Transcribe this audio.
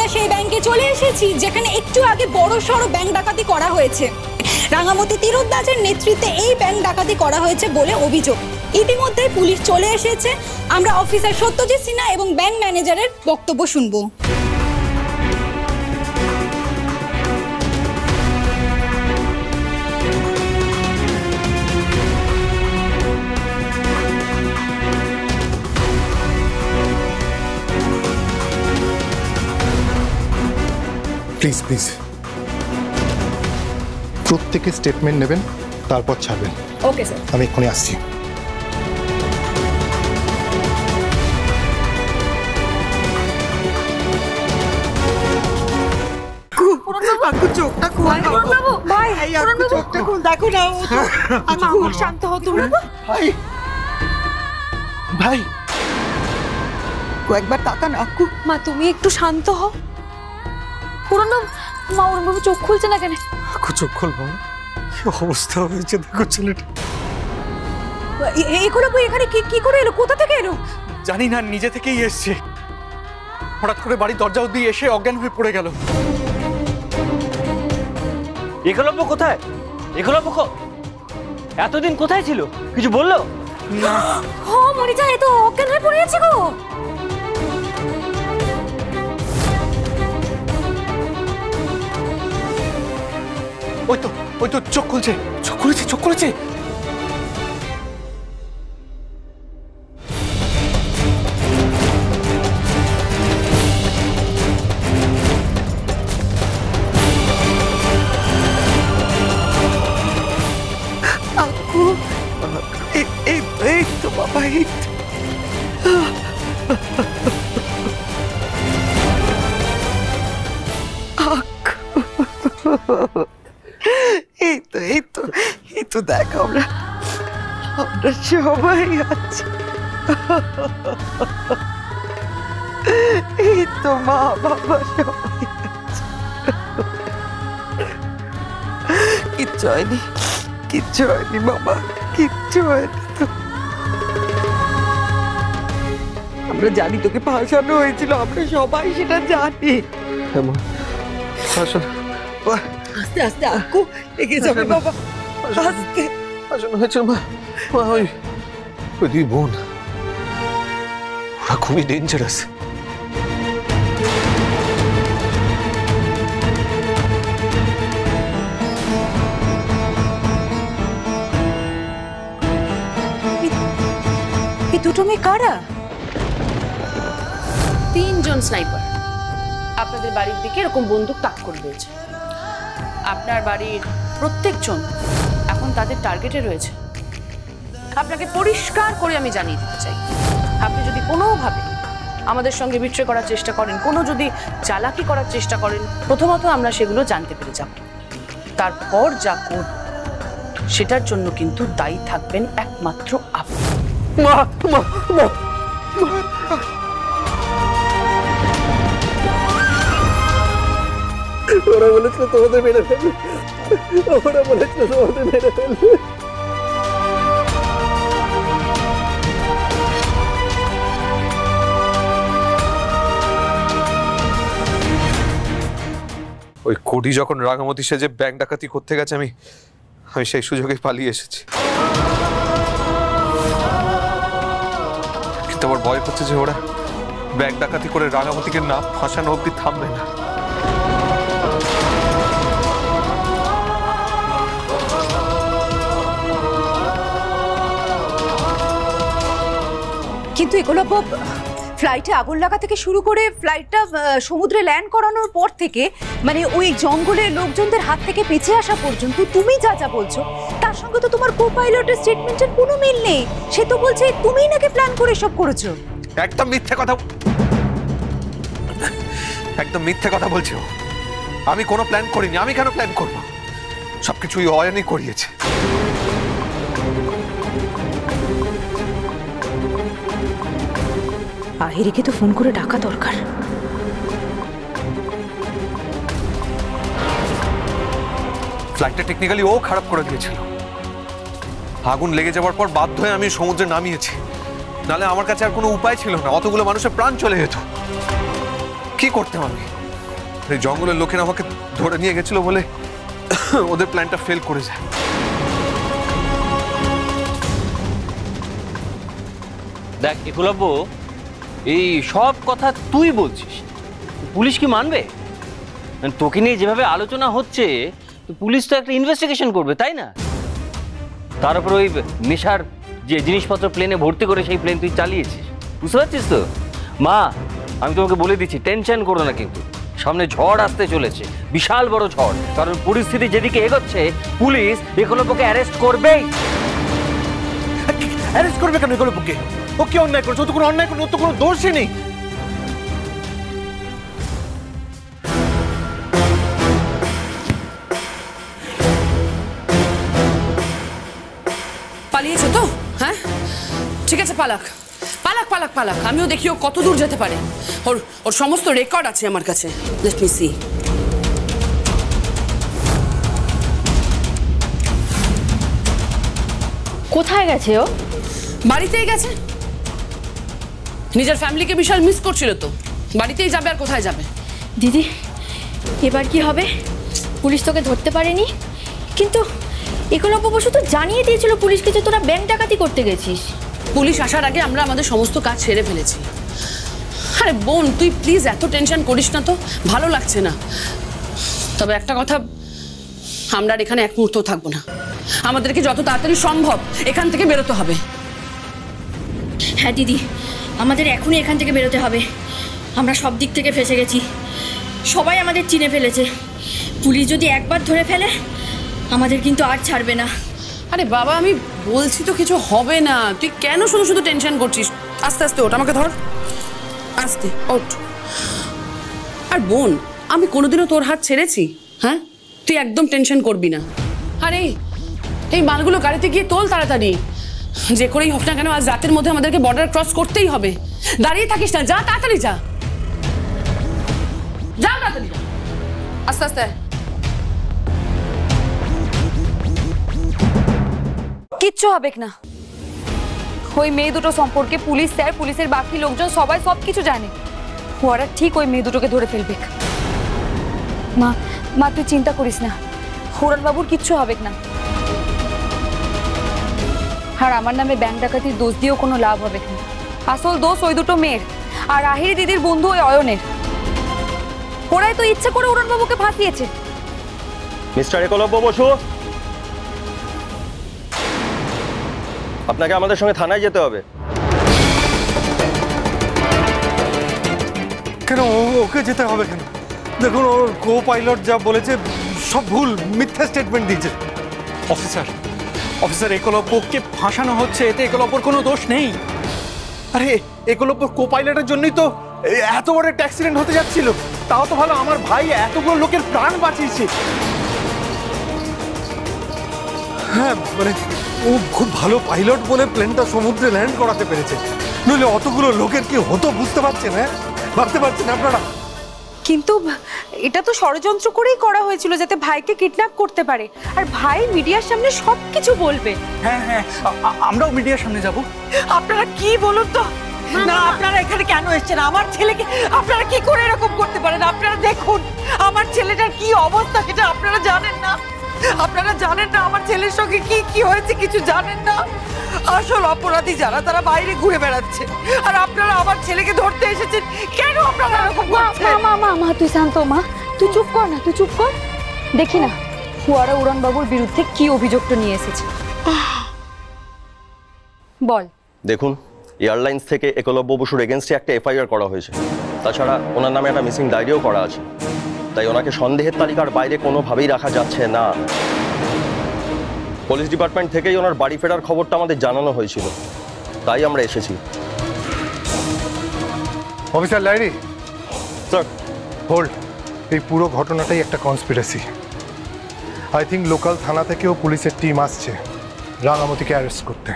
আমরা সেই ব্যাংকে চলে এসেছি যেখানে একটু আগে বড়সড় ব্যাংক ডাকাতি করা হয়েছে। রাঙামতি তীরন্দাজের নেতৃত্বে এই ব্যাংক ডাকাতি করা হয়েছে বলে অভিযোগ। ইতিমধ্যে পুলিশ চলে এসেছে। আমরা অফিসার সত্যজিৎ সিনহা এবং ব্যাংক ম্যানেজারের বক্তব্য শুনবো। প্লিজ প্লিজ প্রত্যেকে স্টেটমেন্ট নেবেন, তারপর ছাড়বেন। ওকে স্যার, আমি এক্ষুনি আসছি। চোখটা খুল, চোখটা খুল, দেখো না। শান্ত হও তোমরা। ভাই ভাই কয়েকবার তাকান আক্কু। মা তুমি একটু শান্ত হও। পুরনো মা ওরকম চোখ খুলছে না কেন? চোখ খুলবো? কি অবস্থা হয়েছে দেখো ছেলেটা। এগুলো এখানে কি করে এলো? কোথা থেকে এলো? জানি না, নিজে থেকেই এসছে। হঠাৎ করে বাড়ির দরজা অবধি এসে অজ্ঞান হয়ে পড়ে গেল। একলব্য কোথায়? একলব্য এতদিন কোথায় ছিল? কিছু বললো না। ও মরিজা, এ তো অজ্ঞান হয়ে পড়ে আছে গো। ওই তো চোখ খুলছে, চোখ খুলেছে, চোখ খুলেছে। আক্কু এই তো বাবা, এই তো দেখ, আমরা সবাই আছি। এই তো মা বাবা সবাই আছে। কিচ্ছু হয়নি বাবা, কিচ্ছু হয়নি তো। আমরা জানি তোকে ফাঁসানো হয়েছিল, আমরা সবাই সেটা জানি। আস্তে আস্তে আক্কু, লেগে যাবে বাবা, আস্তে। আসলে হয়েছে মা, ওই দুই বোন, ওরা খুবই ডেঞ্জারাস। এই দুটো মেয়ে কারা? তিনজন স্নাইপার আপনাদের বাড়ির দিকে এরকম বন্দুক তাক করে দিয়েছে। আপনার বাড়ির প্রত্যেকজন এখন তাদের টার্গেটে রয়েছে। আপনাকে পরিষ্কার করে আমি জানিয়ে দিতে চাই, আপনি যদি কোনোভাবে আমাদের সঙ্গে বিট্রে করার চেষ্টা করেন, কোনো যদি চালাকি করার চেষ্টা করেন, প্রথমত আমরা সেগুলো জানতে পেরে যাব। তারপর যা করব সেটার জন্য কিন্তু দায়ী থাকবেন একমাত্র আপনি। ওরা বলেছিল তোমাদের মেরে ফেলবে, ওরা বলেছিল তোমাদের মেরে ফেলবে। ওই কোডি যখন রাঙামতি সেজে ব্যাংক ডাকাতি করতে গেছে, আমি সেই সুযোগে পালিয়ে এসেছি। কিন্তু আমার ভয় হচ্ছে যে ওরা ব্যাংক ডাকাতি করে রাঙামতিকে না ফাঁসানো অব্দি থামবে না। কিন্তু এগুলো ফ্লাইটে আগুন লাগা থেকে শুরু করে ফ্লাইটটা সমুদ্রে ল্যান্ড করানোর পর থেকে, মানে ওই জঙ্গলের লোকজনদের হাত থেকে বেঁচে আসা পর্যন্ত তুমি যা যা বলছো তার সঙ্গে তো তোমার কো-পাইলটের স্টেটমেন্টের কোনো মিল নেই। সে তো বলছে তুমিই নাকি প্ল্যান করে সব করেছো। একদম মিথ্যে কথা, একদম মিথ্যে কথা বলছো। আমি কোনো প্ল্যান করিনি। আমি কেন প্ল্যান করবো? সবকিছুই অয়নই করিয়েছে। আহিরিকে তো ফোন করে ডাকা দরকার। ফ্লাইটটা টেকনিক্যালি ও খারাপ করে দিয়েছিল। আগুন লেগে যাওয়ার পর বাধ্য হয়ে আমি সমুদ্রে নামিয়েছি, নালে আমার কাছে আর কোনো উপায় ছিল না। অতগুলো মানুষের প্রাণ চলে যেত। কি করতাম আমি? এই জঙ্গলের লোকেরা আমাকে ধরে নিয়ে গেছিল বলে ওদের প্ল্যানটা ফেল করে যায়। দেখ একলব্য, এই সব কথা তুই বলছিস, পুলিশ কি মানবে? তোকে নিয়ে যেভাবে আলোচনা হচ্ছে, পুলিশ তো একটা ইনভেস্টিগেশন করবে, তাই না? তার উপর ওই নেশার যে জিনিসপত্র প্লেনে ভর্তি করে সেই প্লেন তুই চালিয়েছিস, বুঝতে পারছিস তো? মা, আমি তোমাকে বলে দিচ্ছি, টেনশন করো না, কিন্তু সামনে ঝড় আসতে চলেছে, বিশাল বড় ঝড়। কারণ পরিস্থিতি যেদিকে এগোচ্ছে, পুলিশ একলব্যকে অ্যারেস্ট করবেই। অ্যারেস্ট করবে কেন একলব্যকে? ও কি অন্যায় করেছে? ও তো কোনো অন্যায় করেনি, ওর তো কোনো দোষই নেই। পালিয়েছে তো? হ্যাঁ, ঠিক আছে, পালাক পালাক পালাক পালাক। আমিও দেখি ও কত দূর যেতে পারে। ওর ওর সমস্ত রেকর্ড আছে আমার কাছে। Let me see. কোথায় গেছে ও? বাড়িতেই গেছে। নিজের ফ্যামিলিকে বিশাল মিস করছিল তো, বাড়িতেই যাবে, আর কোথায় যাবে? দিদি, এবার কি হবে? পুলিশ তোকে ধরতে পারেনি, কিন্তু একলব্য বসু তো জানিয়ে দিয়েছিল পুলিশকে যে তোরা ব্যাংক ডাকাতি করতে গেছিস। পুলিশ আসার আগে আমরা আমাদের সমস্ত কাজ ছেড়ে ফেলেছি। আরে বোন, তুই প্লিজ এত টেনশন করিস না তো, ভালো লাগছে না। তবে একটা কথা, আমরা আর এখানে এক মুহূর্তও থাকবো না। আমাদেরকে যত তাড়াতাড়ি সম্ভব এখান থেকে বেরোতে হবে। হ্যাঁ দিদি, আমাদের এখনই এখান থেকে বেরোতে হবে। আমরা সব দিক থেকে ফেঁসে গেছি, সবাই আমাদের চিনে ফেলেছে। পুলিশ যদি একবার ধরে ফেলে, আমাদের কিন্তু আর ছাড়বে না। আরে বাবা, আমি বলছি তো কিছু হবে না, তুই কেন শুধু শুধু টেনশন করছিস? আস্তে আস্তে ওঠ, আমাকে ধর, আস্তে ওঠ। আর বোন, আমি কোনোদিনও তোর হাত ছেড়েছি? হ্যাঁ, তুই একদম টেনশন করবি না। আরে এই মালগুলো গাড়িতে গিয়ে তোল তাড়াতাড়ি, যে করেই হোক না কেন আজ রাতের মধ্যে আমাদেরকে বর্ডার ক্রস করতেই হবে। দাঁড়িয়ে থাকিস না, যা তাড়াতাড়ি যা, যা তাড়াতাড়ি, আস্তে আস্তে। কিচ্ছু হবে না। ওই মেয়ে দুটো সম্পর্কে পুলিশ, স্যার, পুলিশের বাকি লোকজন সবাই সব কিছু জানে। ওরা ঠিক ওই মেয়ে দুটোকে ধরে ফেলবে। মা, মা তুই চিন্তা করিস না, বাবুর কিচ্ছু হবে না। আর আমার নামে ব্যাংক ডাকাতির দোষ দিয়েও কোনো লাভ হবে না। আসল দোষ ওই দুটো মেয়ের, আর আহিরি দিদির বন্ধু ওই অয়নের। ওরাই তো ইচ্ছে করে বাবুকে ফাঁসিয়েছে। মিস্টার একলব্য বসু, আপনাকে আমাদের সঙ্গে থানায় যেতে হবে। কেন ওকে যেতে হবে কেন? দেখুন, ওর কো পাইলট যা বলেছে সব ভুল, মিথ্যা স্টেটমেন্ট দিয়েছে। অফিসার একলব্যকে ফাঁসানো হচ্ছে, এতে একলব্যর কোনো দোষ নেই। আরে একলব্যর কো পাইলটের জন্যই তো এত বড় একটা অ্যাক্সিডেন্ট হতে যাচ্ছিল। তাও তো ভালো, আমার ভাই এতগুলো লোকের প্রাণ বাঁচিয়েছে। হ্যাঁ, মানে ও খুব ভালো পাইলট বলে প্লেনটা সমুদ্রে ল্যান্ড করাতে পেরেছে, নইলে অতগুলো লোকের কি হতো বুঝতে পারছেন? হ্যাঁ, ভাবতে পারছেন আপনারা? কিন্তু এটা তো ষড়যন্ত্র করেই করা হয়েছিল যাতে ভাইকে কিডন্যাপ করতে পারে, আর ভাই মিডিয়ার সামনে সবকিছু বলবে। হ্যাঁ হ্যাঁ, আমরাও মিডিয়ার সামনে যাব। আপনারা কি বলুন তো? না, আপনারা এখানে কেন এসেছেন? আমার ছেলেকে আপনারা কি করে এরকম করতে পারেন? আপনারা দেখুন আমার ছেলেটার কি অবস্থা, সেটা আপনারা জানেন না। আপনারা জানেন না আমার ছেলের সঙ্গে কি কি হয়েছে, কিছু জানেন না। আসল অপরাধী যারা, তারা বাইরে ঘুরে বেড়াচ্ছে, আর আপনারা আমার ছেলেকে ধরতে এসেছেন। কেন আপনারা এরকম করছেন? মা তুই শান্ত, মা তুই চুপ কর না, তুই চুপ কর। দেখি না ফুয়ারা উড়ানবাবুর বিরুদ্ধে কি অভিযোগটা নিয়ে এসেছে, বল। দেখুন, এয়ারলাইন্স থেকে একলব্য বসুর এগেনস্টে একটা এফআইআর করা হয়েছে। তাছাড়া ওনার নামে একটা মিসিং ডায়েরিও করা আছে। তাই ওনাকে সন্দেহের তালিকার বাইরে কোনোভাবেই রাখা যাচ্ছে না। পুলিশ ডিপার্টমেন্ট থেকেই ওনার বাড়ি ফেরার খবরটা আমাদের জানানো হয়েছিল, তাই আমরা এসেছি। Officer Lahiri, sir, hold. এই পুরো ঘটনাটাই একটা কনস্পিরেসি। আই থিঙ্ক লোকাল থানা থেকেও পুলিশের টিম আসছে রাঙামতিকে অ্যারেস্ট করতে।